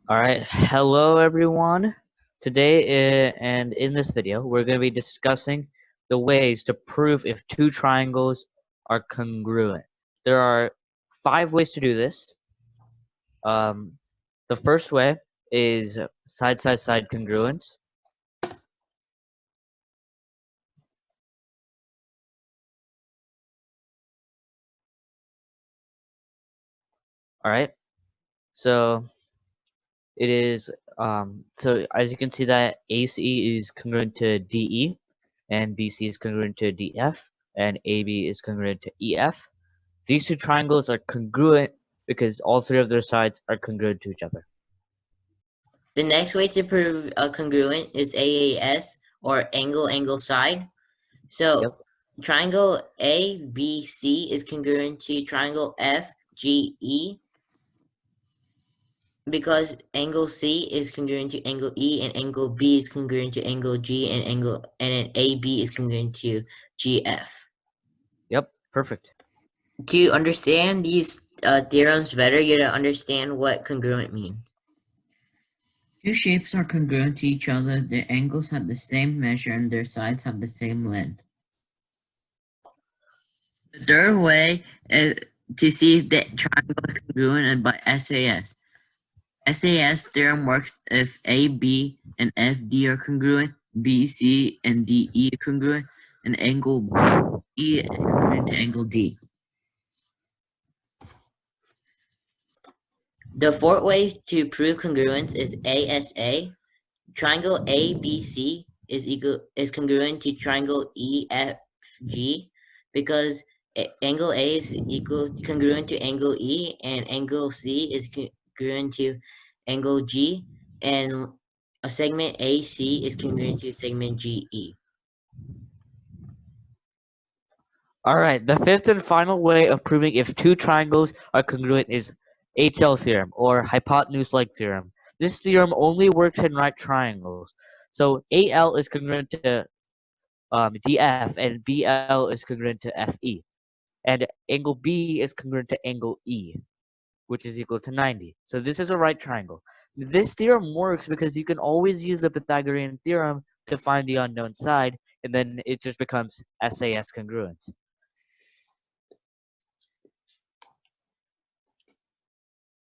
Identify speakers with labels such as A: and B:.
A: All right, hello everyone. Today and in this video, we're going to be discussing the ways to prove if two triangles are congruent. There are 5 ways to do this. The first way is side-side-side congruence. All right, so it is so as you can see that AC is congruent to DE, and BC is congruent to DF, and AB is congruent to EF. These two triangles are congruent because all 3 of their sides are congruent to each other.
B: The next way to prove a congruent is AAS, or angle side. So
A: Yep.
B: triangle ABC is congruent to triangle FGE because angle C is congruent to angle E, and angle B is congruent to angle G, and then AB is congruent to GF.
A: Yep, perfect.
B: To understand these theorems better, you gotta understand what congruent means.
C: Two shapes are congruent to each other, their angles have the same measure, and their sides have the same length. The third way to see if the triangle is congruent is by SAS. SAS theorem works if AB and FD are congruent, BC and DE are congruent, and angle E is congruent to angle D.
B: The fourth way to prove congruence is ASA. Triangle ABC is congruent to triangle EFG because angle A is congruent to angle E, and angle C is congruent to angle G, and a segment AC is congruent to segment GE.
A: Alright, the fifth and final way of proving if two triangles are congruent is HL theorem, or hypotenuse-like theorem. This theorem only works in right triangles. So AL is congruent to DF, and BL is congruent to FE. And angle B is congruent to angle E, which is equal to 90. So this is a right triangle. This theorem works because you can always use the Pythagorean theorem to find the unknown side, and then it just becomes SAS congruence.